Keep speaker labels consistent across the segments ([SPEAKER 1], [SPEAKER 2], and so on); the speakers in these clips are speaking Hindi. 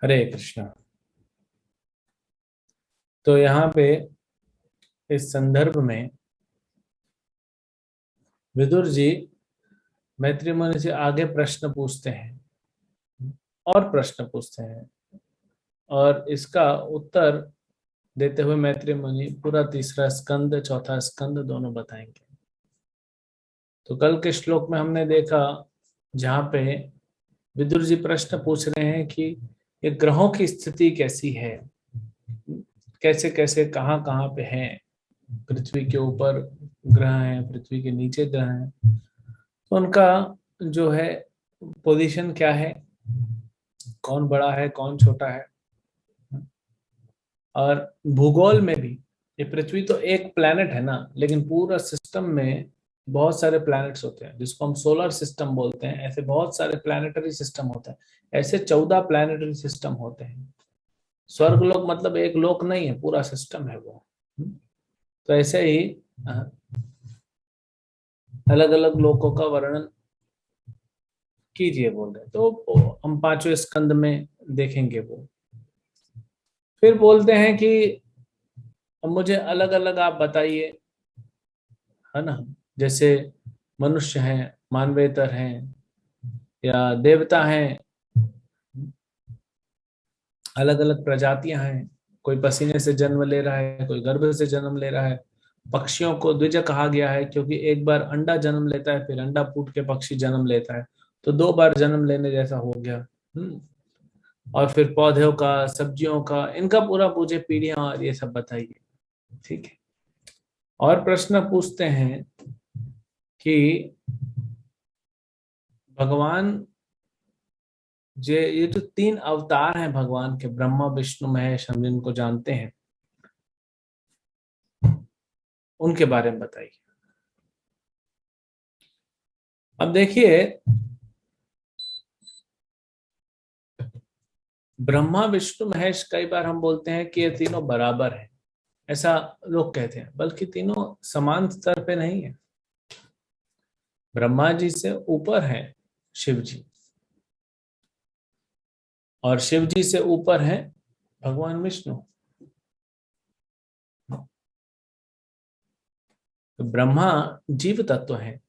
[SPEAKER 1] हरे कृष्णा। तो यहाँ पे इस संदर्भ में विदुर जी मैत्री मुनि से आगे प्रश्न पूछते हैं और प्रश्न पूछते हैं, और इसका उत्तर देते हुए मैत्री मुनि पूरा तीसरा स्कंद चौथा स्कंद दोनों बताएंगे। तो कल के श्लोक में हमने देखा जहाँ पे विदुर जी प्रश्न पूछ रहे हैं कि ये ग्रहों की स्थिति कैसी है, कैसे कैसे कहाँ कहाँ पे हैं, पृथ्वी के ऊपर ग्रह हैं, पृथ्वी के नीचे ग्रह हैं, तो उनका जो है पोजीशन क्या है, कौन बड़ा है कौन छोटा है। और भूगोल में भी ये पृथ्वी तो एक प्लैनेट है ना, लेकिन पूरा सिस्टम में बहुत सारे प्लैनेट्स होते हैं जिसको हम सोलर सिस्टम बोलते हैं। ऐसे बहुत सारे प्लैनेटरी सिस्टम होते हैं, ऐसे 14 प्लैनेटरी सिस्टम होते हैं। स्वर्ग लोक मतलब एक लोक नहीं है, पूरा सिस्टम है वो। तो ऐसे ही अलग अलग लोकों का वर्णन कीजिए बोल रहे हैं। तो हम पांचवें स्कंद में देखेंगे वो। फिर बोलते हैं कि अब मुझे अलग अलग आप बताइए, है ना। जैसे मनुष्य हैं, मानवेतर हैं, या देवता हैं, अलग अलग प्रजातियां हैं। कोई पसीने से जन्म ले रहा है, कोई गर्भ से जन्म ले रहा है। पक्षियों को द्विज कहा गया है क्योंकि एक बार अंडा जन्म लेता है, फिर अंडा फूट के पक्षी जन्म लेता है, तो दो बार जन्म लेने जैसा हो गया। और फिर पौधों का, सब्जियों का, इनका पूरा मुझे पीढ़ियां और ये सब बताइए। ठीक है। और प्रश्न पूछते हैं कि भगवान ये जो तीन अवतार हैं भगवान के, ब्रह्मा विष्णु महेश, हम जिनको जानते हैं, उनके बारे में बताइए। अब देखिए, ब्रह्मा विष्णु महेश, कई बार हम बोलते हैं कि ये तीनों बराबर हैं, ऐसा लोग कहते हैं, बल्कि तीनों समान स्तर पे नहीं है। ब्रह्मा जी से ऊपर है शिव जी, और शिव जी से ऊपर है भगवान विष्णु। तो ब्रह्मा जीव तत्व है,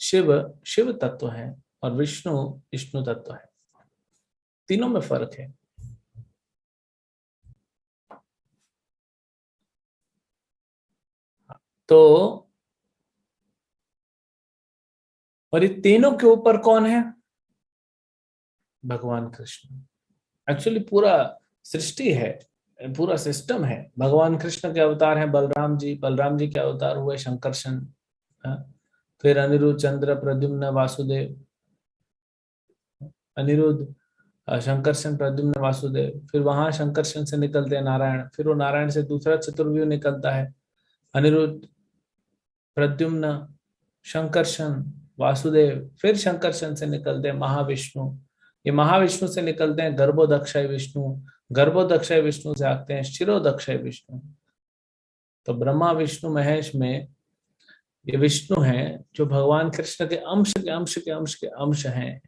[SPEAKER 1] शिव शिव तत्व है, और विष्णु विष्णु तत्व है। तीनों में फर्क है। तो और ये तीनों के ऊपर कौन है? भगवान कृष्ण। एक्चुअली पूरा सृष्टि है, पूरा सिस्टम है। भगवान कृष्ण के अवतार हैं बलराम जी, बलराम जी के अवतार हुए शंकरशन। हाँ? फिर अनिरुद्ध, चंद्र, प्रद्युम्न, वासुदेव। अनिरुद्ध, शंकरशन, प्रद्युम्न, वासुदेव। फिर वहां शंकरशन से निकलते हैं नारायण, फिर वो नारायण से दूसरा चतुर्व्यूह निकलता है, अनिरुद्ध, प्रद्युम्न, शंकरशन, वासुदेव। फिर शंकरशन से निकलते हैं महाविष्णु। ये महाविष्णु से निकलते हैं गर्भोदक्षय विष्णु, गर्भोदक्षय विष्णु से आते हैं शिरोदक्षय विष्णु। तो ब्रह्मा विष्णु महेश में ये विष्णु हैं जो भगवान कृष्ण के अंश के अंश के अंश के अंश हैं।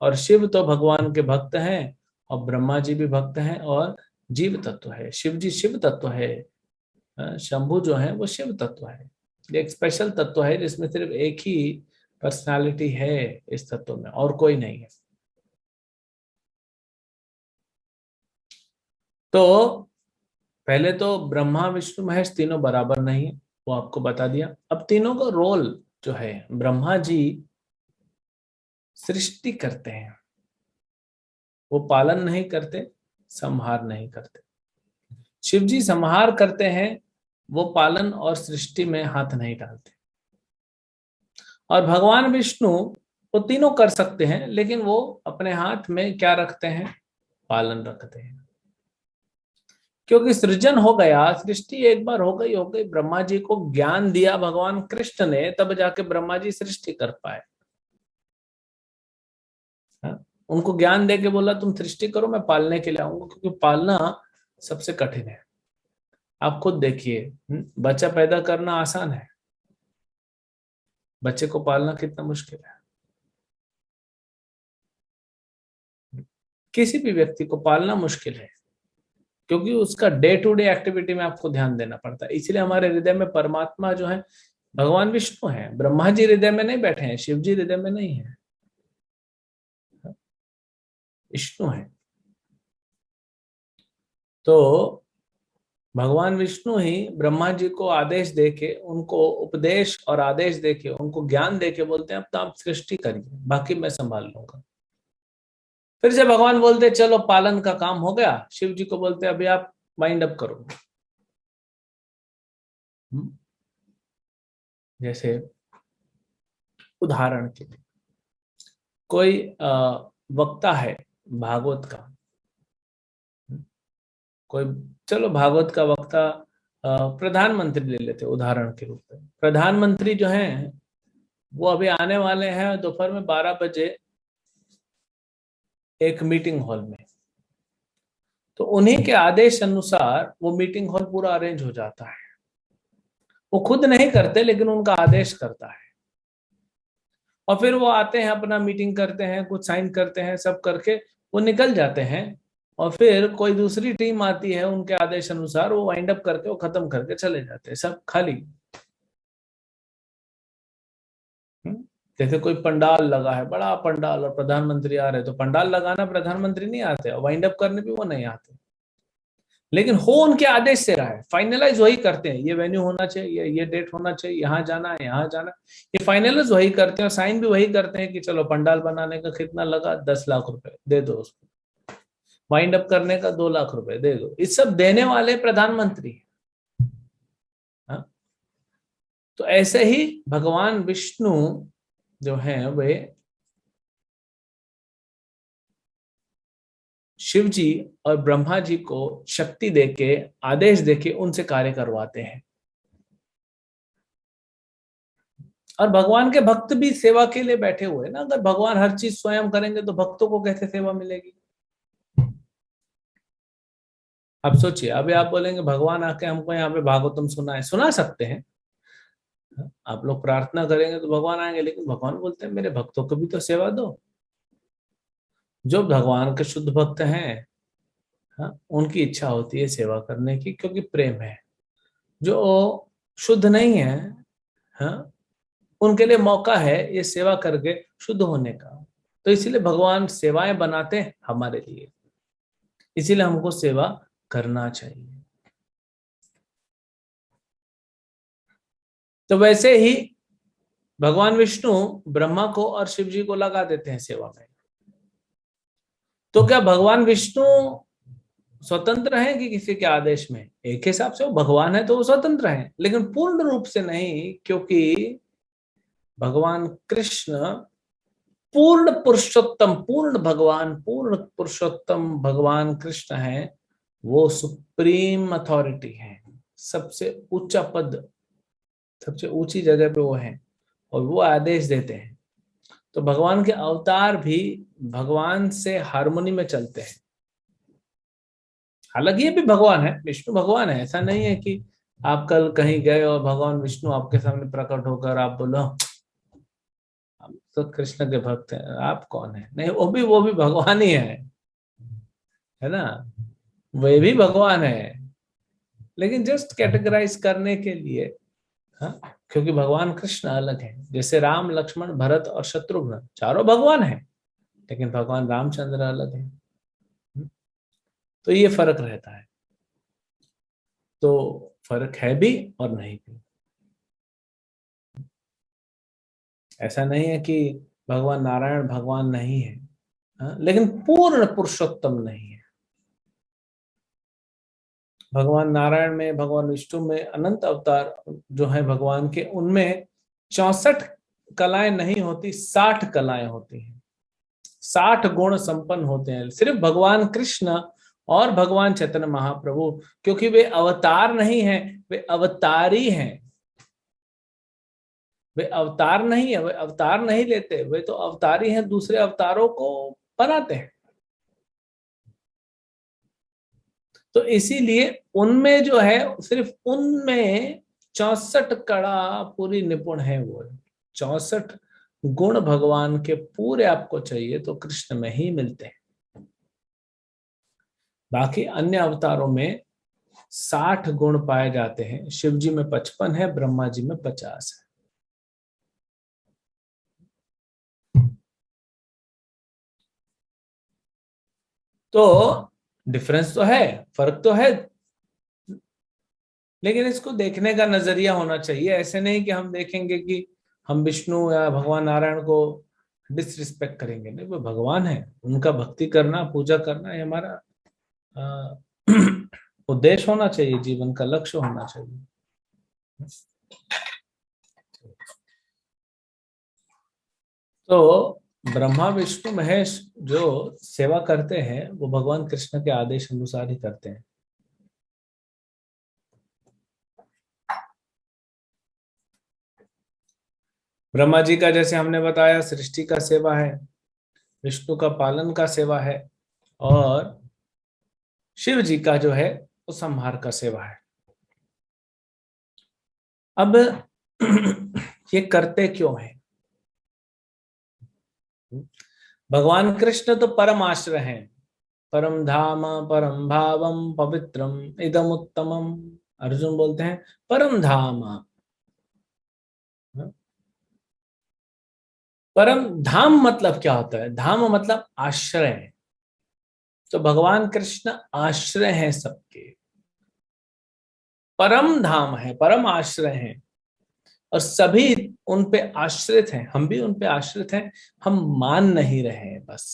[SPEAKER 1] और शिव तो भगवान के भक्त हैं, और ब्रह्मा जी भी भक्त हैं, और जीव तत्व है। शिव जी शिव तत्व है। शंभु जो है वो शिव तत्व है। ये एक स्पेशल तत्व है जिसमें सिर्फ एक ही पर्सनालिटी है इस तत्व में, और कोई नहीं है। तो पहले तो ब्रह्मा विष्णु महेश तीनों बराबर नहीं है, वो आपको बता दिया। अब तीनों का रोल जो है, ब्रह्मा जी सृष्टि करते हैं, वो पालन नहीं करते, संहार नहीं करते। शिव जी संहार करते हैं, वो पालन और सृष्टि में हाथ नहीं डालते। और भगवान विष्णु वो तीनों कर सकते हैं, लेकिन वो अपने हाथ में क्या रखते हैं? पालन रखते हैं। क्योंकि सृजन हो गया, सृष्टि एक बार हो गई, हो गई। ब्रह्मा जी को ज्ञान दिया भगवान कृष्ण ने, तब जाके ब्रह्मा जी सृष्टि कर पाए। हाँ? उनको ज्ञान दे के बोला तुम सृष्टि करो, मैं पालने के लिए आऊंगा, क्योंकि पालना सबसे कठिन है। आप खुद देखिए, बच्चा पैदा करना आसान है, बच्चे को पालना कितना मुश्किल है। किसी भी व्यक्ति को पालना मुश्किल है, क्योंकि उसका डे टू डे एक्टिविटी में आपको ध्यान देना पड़ता है। इसलिए हमारे हृदय में परमात्मा जो है भगवान विष्णु है। ब्रह्मा जी हृदय में नहीं बैठे हैं, शिव जी हृदय में नहीं है, विष्णु है। तो भगवान विष्णु ही ब्रह्मा जी को आदेश देके, उनको उपदेश और आदेश देके, उनको ज्ञान देके बोलते हैं अब तो आप सृष्टि करिए, बाकी मैं संभाल लूंगा। फिर से भगवान बोलते चलो पालन का काम हो गया, शिव जी को बोलते अभी आप वाइंड अप करो। जैसे उदाहरण के लिए कोई वक्ता है भागवत का, कोई, चलो भागवत का वक्ता प्रधानमंत्री ले लेते उदाहरण के रूप में। प्रधानमंत्री जो हैं वो अभी आने वाले हैं दोपहर में 12 बजे एक मीटिंग हॉल में। तो उन्हीं के आदेश अनुसार वो मीटिंग हॉल पूरा अरेंज हो जाता है। वो खुद नहीं करते लेकिन उनका आदेश करता है, और फिर वो आते हैं, अपना मीटिंग करते हैं, कुछ साइन करते हैं, सब करके वो निकल जाते हैं। और फिर कोई दूसरी टीम आती है, उनके आदेश अनुसार वो वाइंड अप करके वो खत्म करके चले जाते हैं, सब खाली। जैसे कोई पंडाल लगा है, बड़ा पंडाल, और प्रधानमंत्री आ रहे, तो पंडाल लगाना प्रधानमंत्री नहीं आते, और वाइंड अप करने भी वो नहीं आते, लेकिन हो उनके आदेश से रहा है, फाइनलाइज वही करते हैं, ये वेन्यू होना चाहिए, ये डेट होना चाहिए, यहाँ जाना है, यहाँ जाना है, ये फाइनलाइज वही करते हैं, और साइन भी वही करते हैं कि चलो पंडाल बनाने का कितना लगा, 10 लाख रुपए दे दो उसको, वाइंड अप करने का 2 लाख रुपए दे दो, इस सब देने वाले प्रधानमंत्री। हाँ? तो ऐसे ही भगवान विष्णु जो हैं वे शिव जी और ब्रह्मा जी को शक्ति देके, आदेश देके उनसे कार्य करवाते हैं। और भगवान के भक्त भी सेवा के लिए बैठे हुए हैं ना। अगर भगवान हर चीज स्वयं करेंगे तो भक्तों को कैसे सेवा मिलेगी? अब सोचिए, अभी आप बोलेंगे भगवान आके हमको यहाँ पे भागवतम सुनाए, सुना सकते हैं, आप लोग प्रार्थना करेंगे तो भगवान आएंगे, लेकिन भगवान बोलते हैं मेरे भक्तों को भी तो सेवा दो। जो भगवान के शुद्ध भक्त हैं, हाँ, उनकी इच्छा होती है सेवा करने की, क्योंकि प्रेम है। जो शुद्ध नहीं है, हाँ, उनके लिए मौका है ये सेवा करके शुद्ध होने का। तो इसीलिए भगवान सेवाएं बनाते हैं हमारे लिए, इसीलिए हमको सेवा करना चाहिए। तो वैसे ही भगवान विष्णु ब्रह्मा को और शिव जी को लगा देते हैं सेवा में। तो क्या भगवान विष्णु स्वतंत्र हैं कि किसी के आदेश में? एक हिसाब से वो भगवान है तो वो स्वतंत्र हैं, लेकिन पूर्ण रूप से नहीं, क्योंकि भगवान कृष्ण पूर्ण पुरुषोत्तम, पूर्ण भगवान, पूर्ण पुरुषोत्तम भगवान कृष्ण है। वो सुप्रीम अथॉरिटी है, सबसे ऊंचा पद, सबसे ऊंची जगह पे वो है, और वो आदेश देते हैं। तो भगवान के अवतार भी भगवान से हार्मोनी में चलते हैं। हालांकि ये भी भगवान है, विष्णु भगवान है, ऐसा नहीं है कि आप कल कहीं गए और भगवान विष्णु आपके सामने प्रकट होकर आप बोलो हम तो कृष्ण के भक्त हैं, आप कौन है? नहीं, वो भी भगवान ही है ना, वे भी भगवान है, लेकिन जस्ट कैटेगराइज करने के लिए। हाँ, क्योंकि भगवान कृष्ण अलग है। जैसे राम, लक्ष्मण, भरत और शत्रुघ्न चारों भगवान हैं, लेकिन भगवान रामचंद्र अलग है। तो ये फर्क रहता है। तो फर्क है भी और नहीं भी। ऐसा नहीं है कि भगवान नारायण भगवान नहीं है, हाँ, लेकिन पूर्ण पुरुषोत्तम नहीं है। भगवान नारायण में, भगवान विष्णु में अनंत अवतार जो है भगवान के, उनमें 64 कलाएं नहीं होती, 60 कलाएं होती हैं, 60 गुण संपन्न होते हैं सिर्फ भगवान कृष्ण और भगवान चैतन्य महाप्रभु, क्योंकि वे अवतार नहीं हैं, वे अवतारी हैं। वे अवतार नहीं है, वे अवतार नहीं लेते, वे तो अवतारी हैं, दूसरे अवतारों को बनाते हैं। तो इसीलिए उनमें जो है, सिर्फ उनमें 64 कला पूरी निपुण है। वो 64 गुण भगवान के पूरे आपको चाहिए तो कृष्ण में ही मिलते हैं। बाकी अन्य अवतारों में 60 गुण पाए जाते हैं। शिव जी में 55 है, ब्रह्मा जी में 50 है। तो डिफरेंस तो है, फर्क तो है, लेकिन इसको देखने का नजरिया होना चाहिए। ऐसे नहीं कि हम देखेंगे कि हम विष्णु या भगवान नारायण को डिसरिस्पेक्ट करेंगे। नहीं, वो भगवान है, उनका भक्ति करना, पूजा करना, ये हमारा अ, उद्देश्य होना चाहिए, जीवन का लक्ष्य होना चाहिए। तो ब्रह्मा विष्णु महेश जो सेवा करते हैं वो भगवान कृष्ण के आदेश अनुसार ही करते हैं। ब्रह्मा जी का जैसे हमने बताया सृष्टि का सेवा है, विष्णु का पालन का सेवा है, और शिव जी का जो है वो संहार का सेवा है। अब ये करते क्यों है? भगवान कृष्ण तो परम आश्रय हैं, परम धाम परम भावम पवित्रम इदम उत्तमम। अर्जुन बोलते हैं परम धाम। परम धाम मतलब क्या होता है? धाम मतलब आश्रय। तो भगवान कृष्ण आश्रय हैं सबके, परम धाम है, परम आश्रय हैं, और सभी उन पे आश्रित हैं। हम भी उन पे आश्रित हैं, हम मान नहीं रहे हैं बस,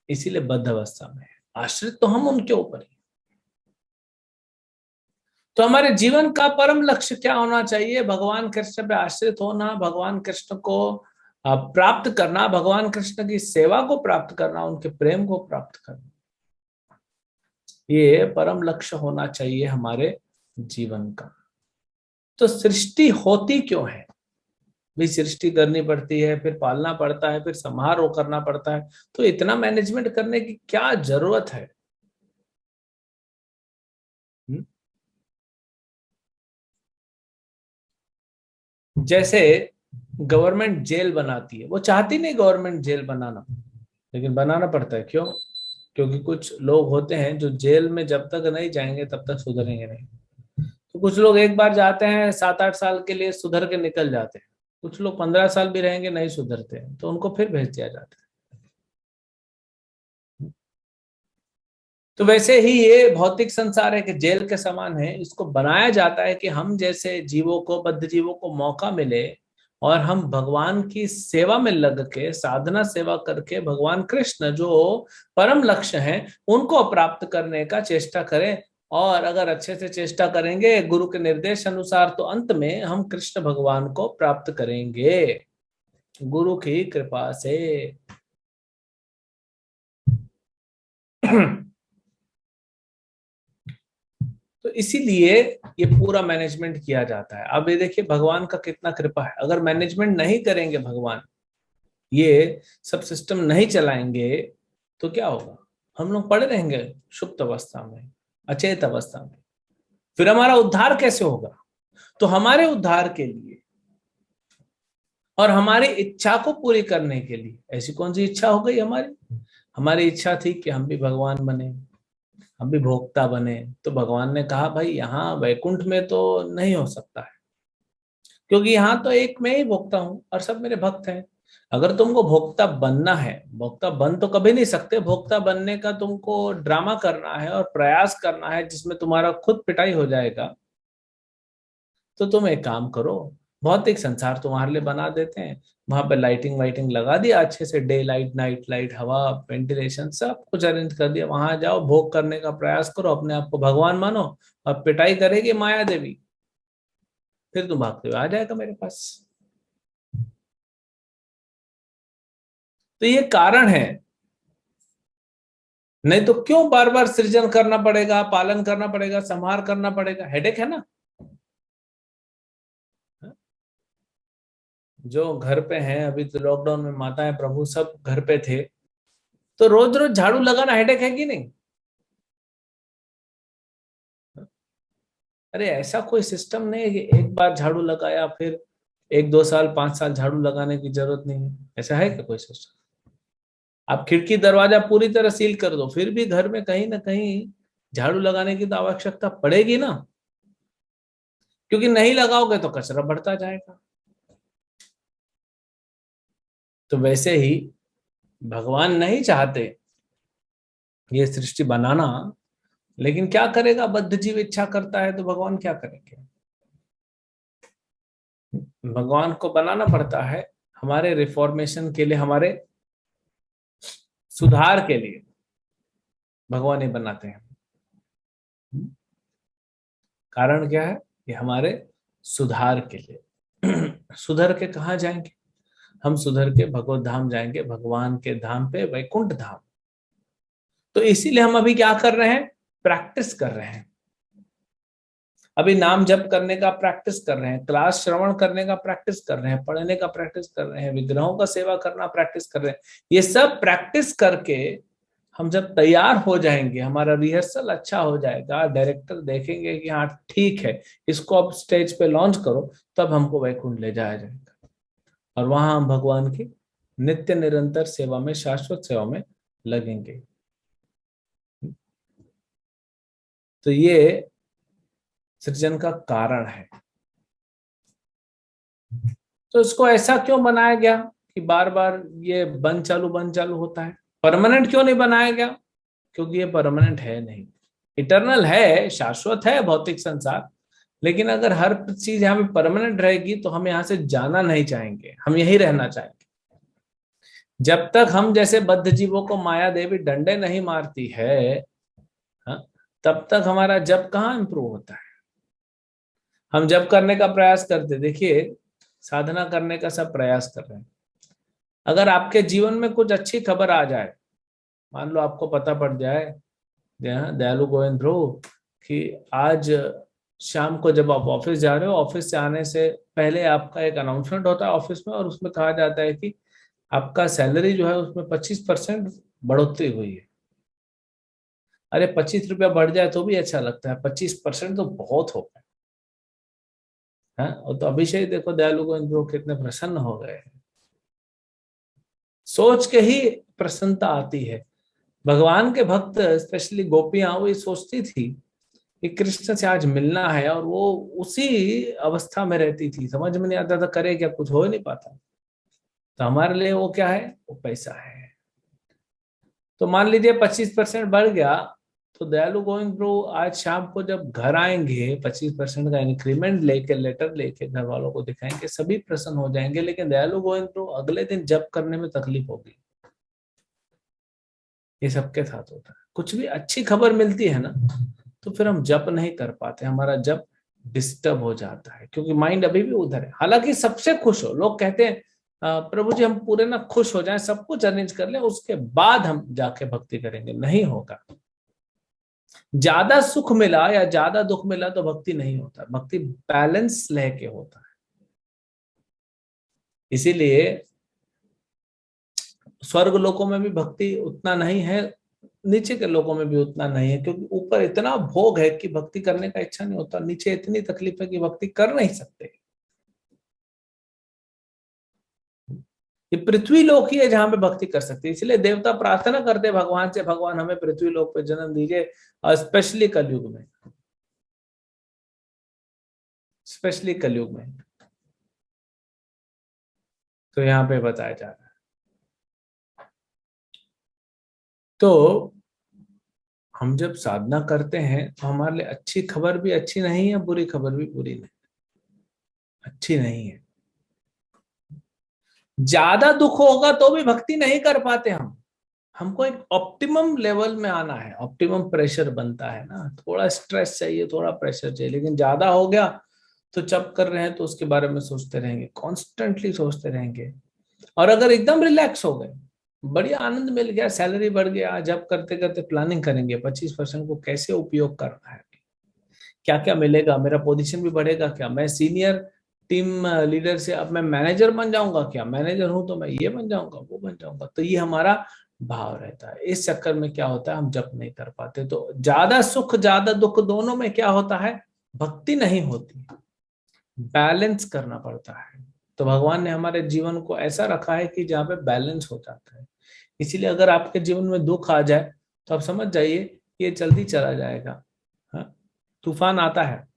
[SPEAKER 1] इसीलिए बद्ध अवस्था में है। आश्रित तो हम उनके ऊपर ही। तो हमारे जीवन का परम लक्ष्य क्या होना चाहिए? भगवान कृष्ण पे आश्रित होना, भगवान कृष्ण को प्राप्त करना, भगवान कृष्ण की सेवा को प्राप्त करना, उनके प्रेम को प्राप्त करना। ये परम लक्ष्य होना चाहिए हमारे जीवन का। तो सृष्टि होती क्यों है? भी सृष्टि करनी पड़ती है, फिर पालना पड़ता है, फिर समारोह करना पड़ता है, तो इतना मैनेजमेंट करने की क्या जरूरत है? हुँ? जैसे गवर्नमेंट जेल बनाती है, वो चाहती नहीं गवर्नमेंट जेल बनाना, लेकिन बनाना पड़ता है। क्यों? क्योंकि कुछ लोग होते हैं जो जेल में जब तक नहीं जाएंगे तब तक सुधरेंगे नहीं। तो कुछ लोग एक बार जाते हैं, 7-8 साल के लिए सुधर के निकल जाते हैं। कुछ लोग 15 साल भी रहेंगे, नहीं सुधरते हैं, तो उनको फिर भेज दिया जाता है। तो वैसे ही ये भौतिक संसार है कि जेल के समान है। इसको बनाया जाता है कि हम जैसे जीवों को, बद्ध जीवों को मौका मिले और हम भगवान की सेवा में लग के, साधना सेवा करके, भगवान कृष्ण जो परम लक्ष्य हैं उनको प्राप्त करने का चेष्टा करें। और अगर अच्छे से चेष्टा करेंगे गुरु के निर्देश अनुसार, तो अंत में हम कृष्ण भगवान को प्राप्त करेंगे गुरु की कृपा से। तो इसीलिए ये पूरा मैनेजमेंट किया जाता है। अब ये देखिए भगवान का कितना कृपा है। अगर मैनेजमेंट नहीं करेंगे भगवान, ये सब सिस्टम नहीं चलाएंगे, तो क्या होगा? हम लोग पड़े रहेंगे सुप्त अवस्था में, अचेत अवस्था में। फिर हमारा उद्धार कैसे होगा? तो हमारे उद्धार के लिए और हमारी इच्छा को पूरी करने के लिए, ऐसी कौन सी इच्छा हो गई हमारी? हमारी इच्छा थी कि हम भी भगवान बने, हम भी भोक्ता बने। तो भगवान ने कहा भाई यहाँ वैकुंठ में तो नहीं हो सकता है, क्योंकि यहाँ तो एक मैं ही भोक्ता हूँ और सब मेरे भक्त हैं। अगर तुमको भोक्ता बनना है, भोक्ता बन तो कभी नहीं सकते, भोक्ता बनने का तुमको ड्रामा करना है और प्रयास करना है जिसमें तुम्हारा खुद पिटाई हो जाएगा, तो तुम एक काम करो, भौतिक संसार तुम्हारे लिए बना देते हैं। वहां पे लाइटिंग वाइटिंग लगा दिया अच्छे से, डे लाइट नाइट लाइट, हवा, वेंटिलेशन, सब कुछ अरेंज कर दिया। वहां जाओ, भोग करने का प्रयास करो, अपने आप को भगवान मानो, और पिटाई करेगी माया देवी, फिर तुम भागते हुए आ जाएगा मेरे पास। तो ये कारण है। नहीं तो क्यों बार बार सृजन करना पड़ेगा, पालन करना पड़ेगा, संहार करना पड़ेगा? हेडेक है ना। जो घर पे हैं, अभी तो लॉकडाउन में माताएं प्रभु सब घर पे थे, तो रोज रोज झाड़ू लगाना हेडेक है कि नहीं? अरे ऐसा कोई सिस्टम नहीं है कि एक बार झाड़ू लगाया फिर 1-2 साल 5 साल झाड़ू लगाने की जरूरत नहीं है। ऐसा है क्या कोई सिस्टम? आप खिड़की दरवाजा पूरी तरह सील कर दो, फिर भी घर में कहीं ना कहीं झाड़ू लगाने की तो आवश्यकता पड़ेगी ना, क्योंकि नहीं लगाओगे तो कचरा बढ़ता जाएगा। तो वैसे ही भगवान नहीं चाहते ये सृष्टि बनाना, लेकिन क्या करेगा, बद्ध जीव इच्छा करता है तो भगवान क्या करेंगे। भगवान को बनाना पड़ता है हमारे रिफॉर्मेशन के लिए, हमारे सुधार के लिए भगवान ये बनाते हैं। कारण क्या है, ये हमारे सुधार के लिए। सुधर के कहाँ जाएंगे, हम सुधर के भगवत धाम जाएंगे, भगवान के धाम पे, वैकुंठ धाम। तो इसीलिए हम अभी क्या कर रहे हैं, प्रैक्टिस कर रहे हैं। अभी नाम जप करने का प्रैक्टिस कर रहे हैं, क्लास श्रवण करने का प्रैक्टिस कर रहे हैं, पढ़ने का प्रैक्टिस कर रहे हैं, विग्रहों का सेवा करना प्रैक्टिस कर रहे हैं। ये सब प्रैक्टिस करके हम जब तैयार हो जाएंगे, हमारा रिहर्सल अच्छा हो जाएगा, डायरेक्टर देखेंगे कि हाँ ठीक है, इसको अब स्टेज पे लॉन्च करो, तब हमको वैकुंठ ले जाया जाएगा। और वहां हम भगवान की नित्य निरंतर सेवा में, शाश्वत सेवा में लगेंगे। तो ये सृजन का कारण है। तो इसको ऐसा क्यों बनाया गया कि बार बार ये बंद चालू होता है। परमानेंट क्यों नहीं बनाया गया, क्योंकि ये परमानेंट है नहीं, इटर्नल है, शाश्वत है भौतिक संसार। लेकिन अगर हर चीज यहाँ पे परमानेंट रहेगी तो हम यहाँ से जाना नहीं चाहेंगे, हम यही रहना चाहेंगे। जब तक हम जैसे बद्ध जीवों को माया देवी डंडे नहीं मारती है, हाँ, तब तक हमारा जप कहाँ इंप्रूव होता है। हम जप करने का प्रयास करते, देखिए साधना करने का सब प्रयास कर रहे हैं, अगर आपके जीवन में कुछ अच्छी खबर आ जाए, मान लो आपको पता पड़ जाए दयालु गोविंद प्रभु कि आज शाम को जब आप ऑफिस जा रहे हो, ऑफिस से आने से पहले आपका एक अनाउंसमेंट होता है ऑफिस में, और उसमें कहा जाता है कि आपका सैलरी जो है उसमें 25% बढ़ोतरी हुई है। अरे 25 रुपया बढ़ जाए तो भी अच्छा लगता है, 25% तो बहुत हो गया है। और तो अभिषेक देखो दयालु गोविंद प्रभु कितने प्रसन्न हो गए, सोच के ही प्रसन्नता आती है। भगवान के भक्त स्पेशली गोपियां वो ये सोचती थी कि कृष्ण से आज मिलना है, और वो उसी अवस्था में रहती थी, समझ में नहीं आता था करे क्या, कुछ हो ही नहीं पाता। तो हमारे लिए वो क्या है, वो पैसा है। तो मान लीजिए 25% बढ़ गया, तो दयालु गोविंद प्रभु आज शाम को जब घर आएंगे 25% का इंक्रीमेंट लेके, लेटर लेके घर वालों को दिखाएंगे, सभी प्रसन्न हो जाएंगे। लेकिन दयालु गोविंद प्रभु अगले दिन जप करने में तकलीफ होगी। ये सबके साथ होता है, कुछ भी अच्छी खबर मिलती है ना, तो फिर हम जप नहीं कर पाते, हमारा जप डिस्टर्ब हो जाता है, क्योंकि माइंड अभी भी उधर है। हालांकि सबसे खुश हो, लोग कहते हैं प्रभु जी हम पूरे ना खुश हो जाएं, सब कुछ अरेंज कर लें, उसके बाद हम जाके भक्ति करेंगे, नहीं होगा। ज्यादा सुख मिला या ज्यादा दुख मिला तो भक्ति नहीं होता, भक्ति बैलेंस लेके होता है। इसीलिए स्वर्ग लोकों में भी भक्ति उतना नहीं है, नीचे के लोगों में भी उतना नहीं है, क्योंकि ऊपर इतना भोग है कि भक्ति करने का इच्छा नहीं होता, नीचे इतनी तकलीफ है कि भक्ति कर नहीं सकते। ये पृथ्वी लोक ही है जहां पे भक्ति कर सकते हैं, इसलिए देवता प्रार्थना करते भगवान से, भगवान हमें पृथ्वी लोक पे जन्म दीजिए, और स्पेशली कलयुग में, स्पेशली कलयुग में। तो यहाँ पे बताया जा रहा है। तो हम जब साधना करते हैं तो हमारे लिए अच्छी खबर भी अच्छी नहीं है, बुरी खबर भी बुरी नहीं, अच्छी नहीं है। ज्यादा दुख होगा तो भी भक्ति नहीं कर पाते हम, हमको एक ऑप्टिमम लेवल में आना है, ऑप्टिमम प्रेशर बनता है ना, थोड़ा स्ट्रेस चाहिए, थोड़ा प्रेशर चाहिए। लेकिन ज्यादा हो गया तो जब कर रहे हैं तो उसके बारे में सोचते रहेंगे, कॉन्स्टेंटली सोचते रहेंगे। और अगर एकदम रिलैक्स हो गए, बढ़िया आनंद मिल गया, सैलरी बढ़ गया, जब करते करते प्लानिंग करेंगे 25% को कैसे उपयोग करना है, क्या क्या मिलेगा, मेरा पोजीशन भी बढ़ेगा क्या, मैं सीनियर टीम लीडर से अब मैं मैनेजर बन जाऊंगा क्या, मैनेजर हूं तो मैं ये बन जाऊंगा वो बन जाऊंगा। तो ये हमारा भाव रहता है। इस चक्कर में क्या होता है, हम जप नहीं कर पाते। तो ज्यादा सुख ज्यादा दुख दोनों में क्या होता है, भक्ति नहीं होती, बैलेंस करना पड़ता है। तो भगवान ने हमारे जीवन को ऐसा रखा है कि जहाँ पे बैलेंस हो जाता है। इसीलिए अगर आपके जीवन में दुख आ जाए तो आप समझ जाइए ये जल्दी चला जाएगा। हाँ, तूफान आता है,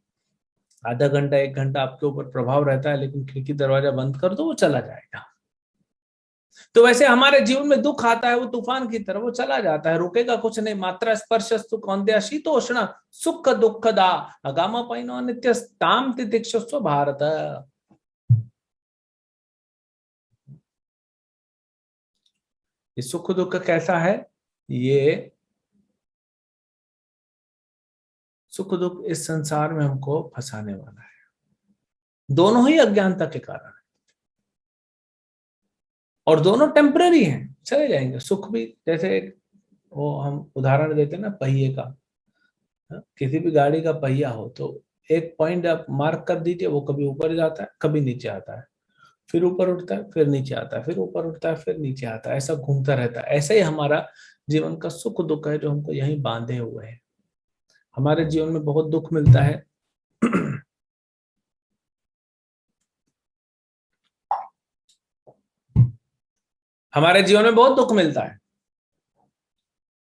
[SPEAKER 1] आधा घंटा 1 घंटा आपके ऊपर प्रभाव रहता है, लेकिन खिड़की दरवाजा बंद कर दो वो चला जाएगा। तो वैसे हमारे जीवन में दुख आता है, वो तूफान की तरह वो चला जाता है, रुकेगा कुछ नहीं। मात्रा स्पर्शस्तु कौन्तेय शीतोष्ण सुख दुखदा अगाम पैनो नित्यस्ताम तितिक्षस्व भारत। ये सुख दुख कैसा है? ये सुख दुख इस संसार में हमको फंसाने वाला है, दोनों ही अज्ञानता के कारण है, और दोनों टेम्पररी हैं, चले जाएंगे। सुख भी जैसे वो हम उदाहरण देते हैं ना पहिए का, किसी भी गाड़ी का पहिया हो तो एक पॉइंट आप मार्क कर दीजिए, वो कभी ऊपर जाता है कभी नीचे आता है, फिर ऊपर उठता है फिर नीचे आता है, फिर ऊपर उठता है फिर नीचे आता है, ऐसा घूमता रहता है। ऐसा ही हमारा जीवन का सुख दुख है जो हमको यहीं बांधे हुए है। हमारे जीवन में बहुत दुख मिलता है हमारे जीवन में बहुत दुख मिलता है,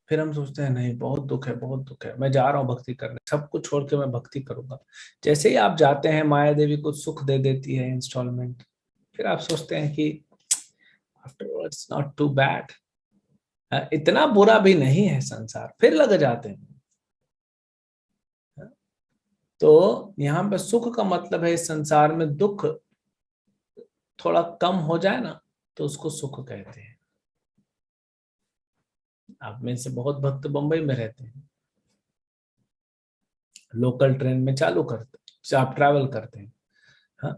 [SPEAKER 1] फिर हम सोचते हैं नहीं बहुत दुख है बहुत दुख है, मैं जा रहा हूँ भक्ति करने, सब कुछ छोड़ के मैं भक्ति करूंगा। जैसे ही आप जाते हैं माया देवी कुछ सुख दे देती है इंस्टॉलमेंट, फिर आप सोचते हैं कि after it's not too bad, इतना बुरा भी नहीं है संसार, फिर लग जाते हैं। तो यहाँ पे सुख का मतलब है इस संसार में दुख थोड़ा कम हो जाए ना तो उसको सुख कहते हैं। आप में से बहुत भक्त बंबई में रहते हैं, लोकल ट्रेन में चालू करते आप ट्रैवल करते हैं, हाँ,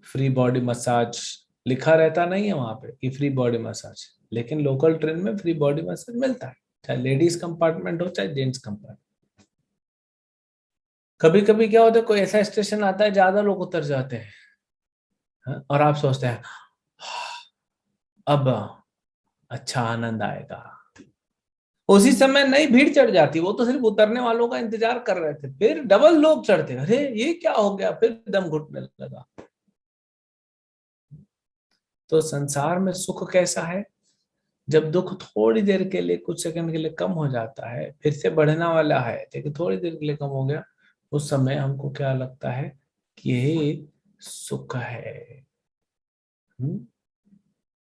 [SPEAKER 1] फ्री बॉडी मसाज लिखा रहता नहीं है वहां पे कि फ्री बॉडी मसाज, लेकिन लोकल ट्रेन में फ्री बॉडी मसाज मिलता है, चाहे लेडीज कंपार्टमेंट हो चाहे जेंट्स कंपार्टमेंट। कभी कभी क्या होता है, कोई ऐसा स्टेशन आता है ज्यादा लोग उतर जाते हैं, हाँ, और आप सोचते हैं अब अच्छा आनंद आएगा, उसी समय नई भीड़ चढ़ जाती, वो तो सिर्फ उतरने वालों का इंतजार कर रहे थे, फिर डबल लोग चढ़ते, अरे ये क्या हो गया, फिर दम घुटने लगा। तो संसार में सुख कैसा है? जब दुख थोड़ी देर के लिए कुछ सेकंड के लिए कम हो जाता है, फिर से बढ़ने वाला है लेकिन थोड़ी देर के लिए कम हो गया, उस समय हमको क्या लगता है कि यही सुख है। हम्म,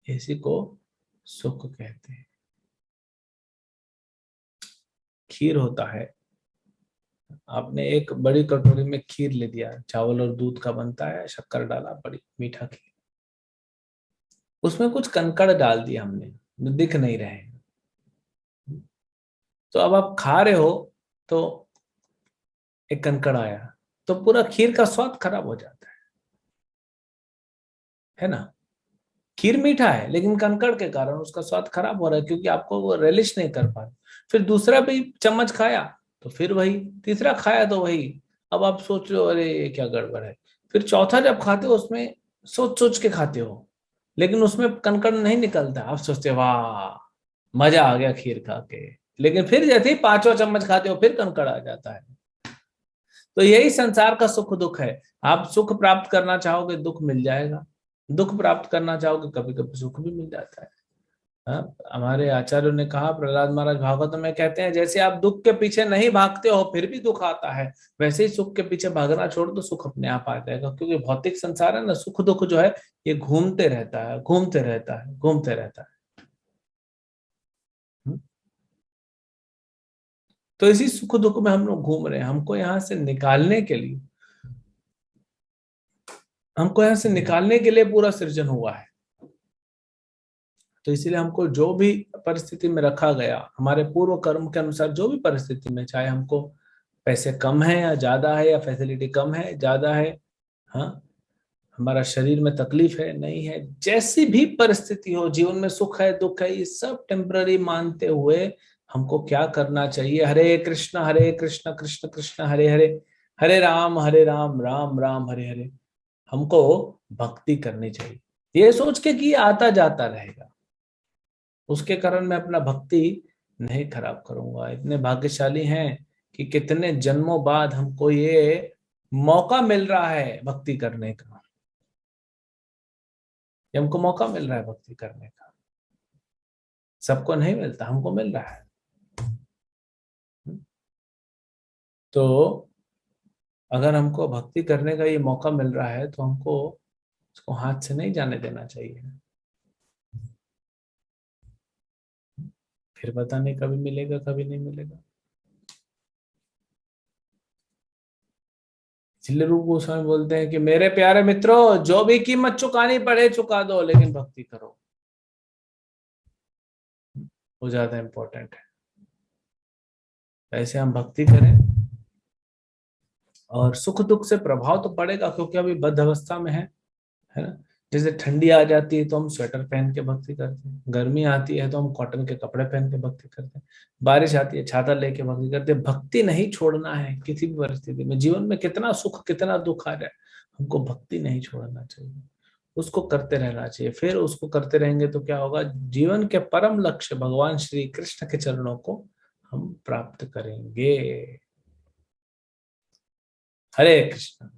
[SPEAKER 1] इसी को सुख कहते हैं। खीर होता है, आपने एक बड़ी कटोरी में खीर ले दिया, चावल और दूध का बनता है, शक्कर डाला, बड़ी मीठा खीर, उसमें कुछ कंकड़ डाल दिया हमने जो दिख नहीं रहे हैं। तो अब आप खा रहे हो तो एक कंकड़ आया, तो पूरा खीर का स्वाद खराब हो जाता है ना। खीर मीठा है लेकिन कंकड़ के कारण उसका स्वाद खराब हो रहा है, क्योंकि आपको वो रेलिश नहीं कर पा रहे। फिर दूसरा भी चम्मच खाया तो फिर वही, तीसरा खाया तो वही। अब आप सोच रहे हो अरे ये क्या गड़बड़ है। फिर चौथा जब खाते हो उसमें सोच सोच के खाते हो, लेकिन उसमें कंकड़ नहीं निकलता, आप सोचते हो, वाह मजा आ गया खीर खा के, लेकिन फिर जैसे ही पांचवा चम्मच खाते हो फिर कंकड़ आ जाता है। तो यही संसार का सुख दुख है। आप सुख प्राप्त करना चाहोगे दुख मिल जाएगा, दुख प्राप्त करना चाहोगे कभी कभी सुख भी मिल जाता है। हाँ, हमारे आचार्यों ने कहा, प्रहलाद महाराज भागवत में कहते हैं, जैसे आप दुख के पीछे नहीं भागते हो फिर भी दुख आता है, वैसे ही सुख के पीछे भागना छोड़ दो, सुख अपने आप आ जाएगा। क्योंकि भौतिक संसार है ना, सुख दुख जो है ये घूमते रहता है घूमते रहता है घूमते रहता है। हम्म? तो इसी सुख दुख में हम लोग घूम रहे हैं। हमको यहाँ से निकालने के लिए पूरा सृजन हुआ है। तो इसीलिए हमको जो भी परिस्थिति में रखा गया, हमारे पूर्व कर्म के अनुसार जो भी परिस्थिति में, चाहे हमको पैसे कम है या ज्यादा है, या फैसिलिटी कम है ज्यादा है, हाँ, हमारा शरीर में तकलीफ है नहीं है, जैसी भी परिस्थिति हो, जीवन में सुख है दुख है, ये सब टेम्पररी मानते हुए हमको क्या करना चाहिए? हरे कृष्ण कृष्ण कृष्ण हरे हरे, हरे राम राम राम हरे हरे। हमको भक्ति करनी चाहिए, ये सोच के कि ये आता जाता रहेगा, उसके कारण मैं अपना भक्ति नहीं खराब करूंगा। इतने भाग्यशाली हैं कि कितने जन्मों बाद हमको ये मौका मिल रहा है भक्ति करने का, ये हमको मौका मिल रहा है भक्ति करने का। सबको नहीं मिलता, हमको मिल रहा है। तो अगर हमको भक्ति करने का ये मौका मिल रहा है तो हमको उसको हाथ से नहीं जाने देना चाहिए। फिर पता नहीं कभी मिलेगा कभी नहीं मिलेगा। इसलिए रूप गोस्वामी बोलते हैं कि मेरे प्यारे मित्रों, जो भी कीमत चुकानी पड़े चुका दो, लेकिन भक्ति करो, वो ज्यादा इंपॉर्टेंट है। ऐसे हम भक्ति करें, और सुख दुख से प्रभाव तो पड़ेगा, क्योंकि अभी बद्ध अवस्था में है ना। जैसे ठंडी आ जाती है तो हम स्वेटर पहन के भक्ति करते हैं, गर्मी आती है तो हम कॉटन के कपड़े पहन के भक्ति करते हैं, बारिश आती है छाता लेके भक्ति करते हैं। भक्ति नहीं छोड़ना है किसी भी परिस्थिति में। जीवन में कितना सुख कितना दुख आ जाए, हमको भक्ति नहीं छोड़ना चाहिए, उसको करते रहना चाहिए। फिर उसको करते रहेंगे तो क्या होगा, जीवन के परम लक्ष्य भगवान श्री कृष्ण के चरणों को हम प्राप्त करेंगे। हरे कृष्ण।